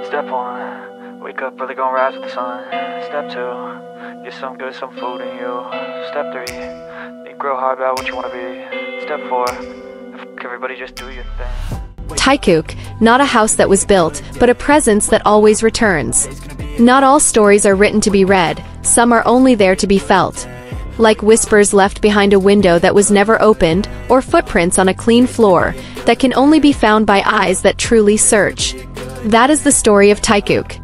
Step 1, wake up early, gonna rise with the sun. Step 2, get some good, some food in you. Step 3, think real hard about what you wanna be. Step 4, everybody just do your thing. Taekook, not a house that was built, but a presence that always returns. Not all stories are written to be read, some are only there to be felt. Like whispers left behind a window that was never opened, or footprints on a clean floor, that can only be found by eyes that truly search. That is the story of Taekook.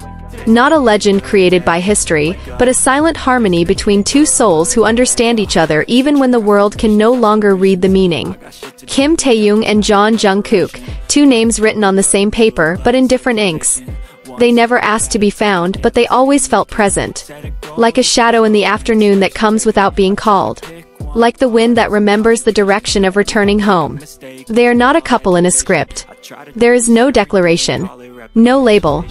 Not a legend created by history, but a silent harmony between two souls who understand each other even when the world can no longer read the meaning. Kim Taehyung and Jungkook, two names written on the same paper but in different inks. They never asked to be found, but they always felt present. Like a shadow in the afternoon that comes without being called. Like the wind that remembers the direction of returning home. They are not a couple in a script. There is no declaration. No label.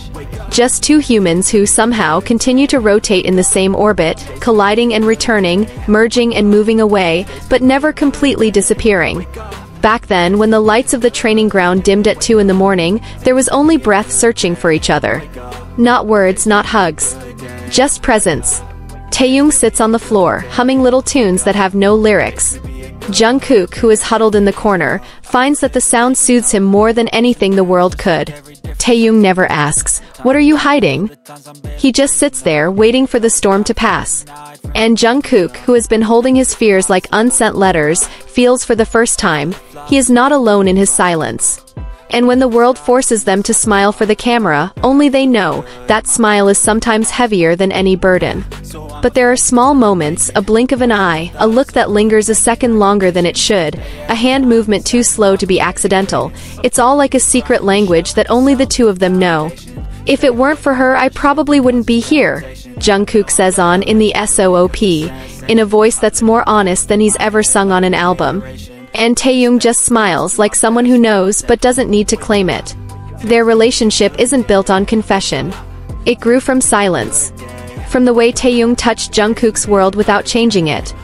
Just two humans who somehow continue to rotate in the same orbit, colliding and returning, merging and moving away, but never completely disappearing. Back then, when the lights of the training ground dimmed at 2 in the morning, there was only breath searching for each other. Not words, not hugs. Just presence. Taehyung sits on the floor, humming little tunes that have no lyrics. Jungkook, who is huddled in the corner, finds that the sound soothes him more than anything the world could. Taehyung never asks, "What are you hiding?" He just sits there, waiting for the storm to pass. And Jungkook, who has been holding his fears like unsent letters, feels for the first time, he is not alone in his silence. And when the world forces them to smile for the camera, only they know that smile is sometimes heavier than any burden. But there are small moments, a blink of an eye, a look that lingers a second longer than it should, a hand movement too slow to be accidental. It's all like a secret language that only the two of them know. "If it weren't for her, I probably wouldn't be here," Jungkook says in the SOOP, in a voice that's more honest than he's ever sung on an album. And Taehyung just smiles like someone who knows but doesn't need to claim it. Their relationship isn't built on confession. It grew from silence. From the way Taehyung touched Jungkook's world without changing it.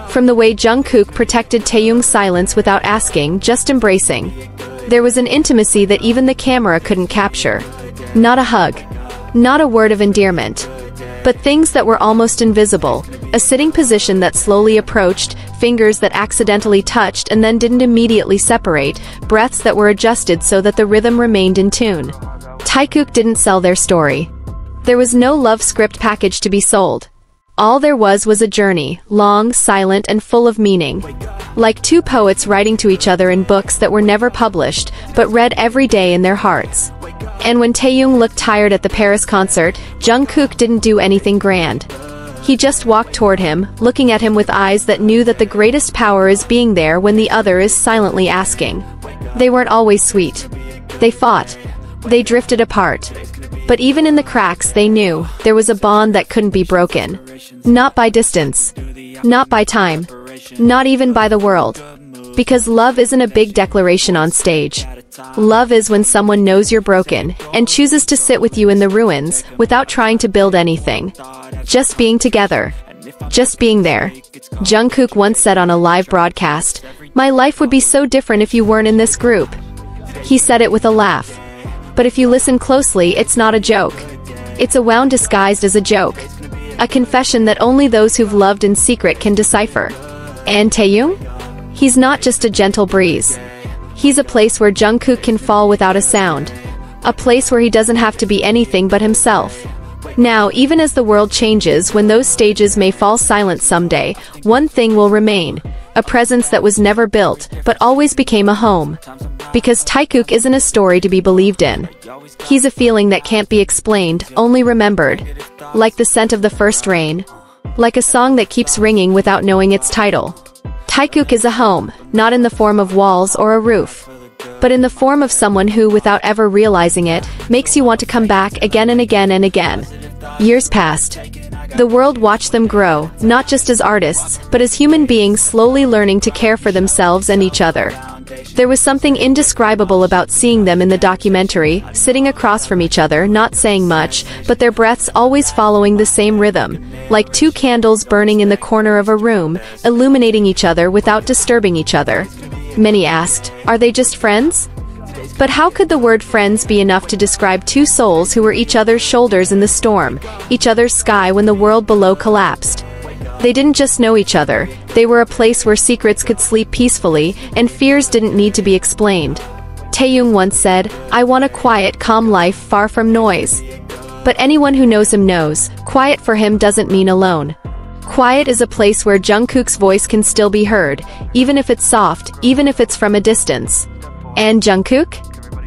From the way Jungkook protected Taehyung's silence without asking, just embracing. There was an intimacy that even the camera couldn't capture. Not a hug. Not a word of endearment. But things that were almost invisible. A sitting position that slowly approached, fingers that accidentally touched and then didn't immediately separate, breaths that were adjusted so that the rhythm remained in tune. Taekook didn't sell their story. There was no love script package to be sold. All there was a journey, long, silent, and full of meaning. Like two poets writing to each other in books that were never published, but read every day in their hearts. And when Taehyung looked tired at the Paris concert, Jungkook didn't do anything grand. He just walked toward him, looking at him with eyes that knew that the greatest power is being there when the other is silently asking. They weren't always sweet. They fought. They drifted apart. But even in the cracks they knew, there was a bond that couldn't be broken. Not by distance. Not by time. Not even by the world. Because love isn't a big declaration on stage. Love is when someone knows you're broken, and chooses to sit with you in the ruins, without trying to build anything. Just being together. Just being there. Jungkook once said on a live broadcast, "My life would be so different if you weren't in this group." He said it with a laugh. But if you listen closely, it's not a joke. It's a wound disguised as a joke. A confession that only those who've loved in secret can decipher. And Taehyung? He's not just a gentle breeze. He's a place where Jungkook can fall without a sound. A place where he doesn't have to be anything but himself. Now, even as the world changes, when those stages may fall silent someday, one thing will remain. A presence that was never built, but always became a home. Because Taekook isn't a story to be believed in. He's a feeling that can't be explained, only remembered. Like the scent of the first rain. Like a song that keeps ringing without knowing its title. Taekook is a home, not in the form of walls or a roof. But in the form of someone who, without ever realizing it, makes you want to come back again and again and again. Years passed. The world watched them grow, not just as artists, but as human beings slowly learning to care for themselves and each other. There was something indescribable about seeing them in the documentary, sitting across from each other, not saying much, but their breaths always following the same rhythm, like two candles burning in the corner of a room, illuminating each other without disturbing each other. Many asked, are they just friends? But how could the word friends be enough to describe two souls who were each other's shoulders in the storm, each other's sky when the world below collapsed? They didn't just know each other, they were a place where secrets could sleep peacefully and fears didn't need to be explained. Taehyung once said, "I want a quiet, calm life far from noise." But anyone who knows him knows, quiet for him doesn't mean alone. Quiet is a place where Jungkook's voice can still be heard, even if it's soft, even if it's from a distance. And Jungkook?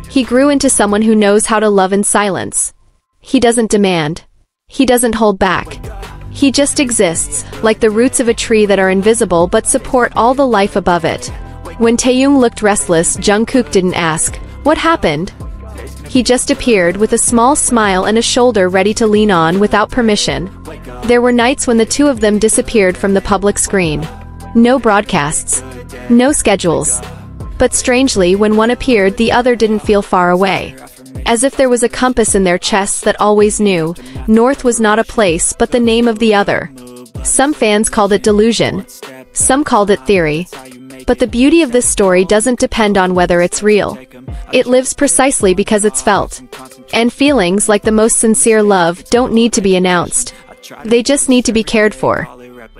He grew into someone who knows how to love in silence. He doesn't demand. He doesn't hold back. He just exists, like the roots of a tree that are invisible but support all the life above it. When Taehyung looked restless, Jungkook didn't ask, "What happened?" He just appeared with a small smile and a shoulder ready to lean on without permission. There were nights when the two of them disappeared from the public screen. No broadcasts. No schedules. But strangely, when one appeared, the other didn't feel far away. As if there was a compass in their chests that always knew, North was not a place but the name of the other. Some fans called it delusion. Some called it theory. But the beauty of this story doesn't depend on whether it's real. It lives precisely because it's felt. And feelings, like the most sincere love, don't need to be announced. They just need to be cared for.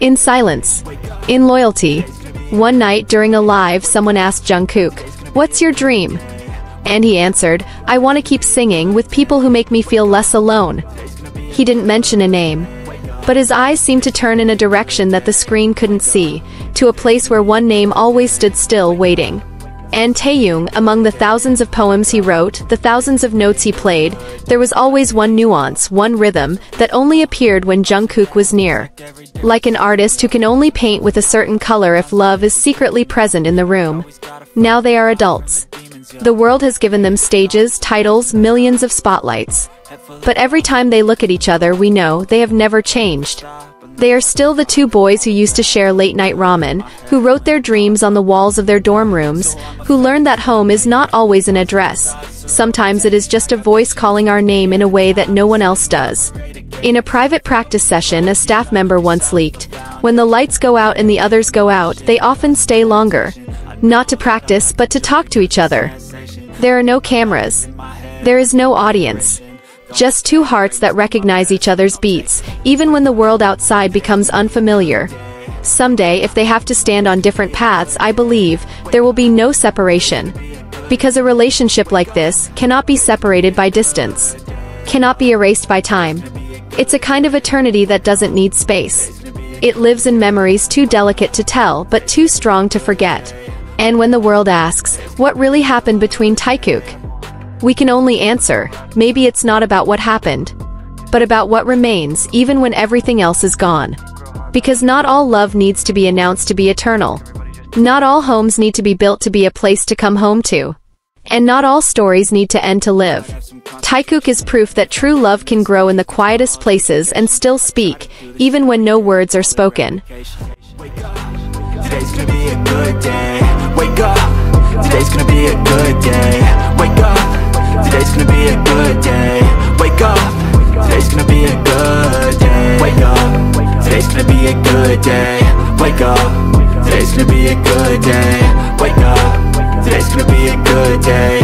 In silence. In loyalty. One night during a live, someone asked Jungkook, "What's your dream?" And he answered, "I want to keep singing with people who make me feel less alone." He didn't mention a name. But his eyes seemed to turn in a direction that the screen couldn't see, to a place where one name always stood still, waiting. And Taehyung, among the thousands of poems he wrote, the thousands of notes he played, there was always one nuance, one rhythm, that only appeared when Jungkook was near. Like an artist who can only paint with a certain color if love is secretly present in the room. Now they are adults. The world has given them stages, titles, millions of spotlights. But every time they look at each other, we know they have never changed. They are still the two boys who used to share late-night ramen, who wrote their dreams on the walls of their dorm rooms, who learned that home is not always an address. Sometimes it is just a voice calling our name in a way that no one else does. In a private practice session, a staff member once leaked, "When the lights go out and the others go out, they often stay longer. Not to practice, but to talk to each other." There are no cameras. There is no audience. Just two hearts that recognize each other's beats, even when the world outside becomes unfamiliar. Someday, if they have to stand on different paths, I believe, there will be no separation. Because a relationship like this cannot be separated by distance. Cannot be erased by time. It's a kind of eternity that doesn't need space. It lives in memories too delicate to tell, but too strong to forget. And when the world asks, what really happened between Taekook? We can only answer, maybe it's not about what happened, but about what remains even when everything else is gone. Because not all love needs to be announced to be eternal. Not all homes need to be built to be a place to come home to. And not all stories need to end to live. Taekook is proof that true love can grow in the quietest places and still speak, even when no words are spoken. Today's gonna be a good day. Wake up. Today's gonna be a good day. Wake up. Today's gonna be a good day. Wake up. Today's gonna be a good day. Wake up. Today's gonna be a good day. Wake up. Today's gonna be a good day. Wake up. Today's gonna be a good day.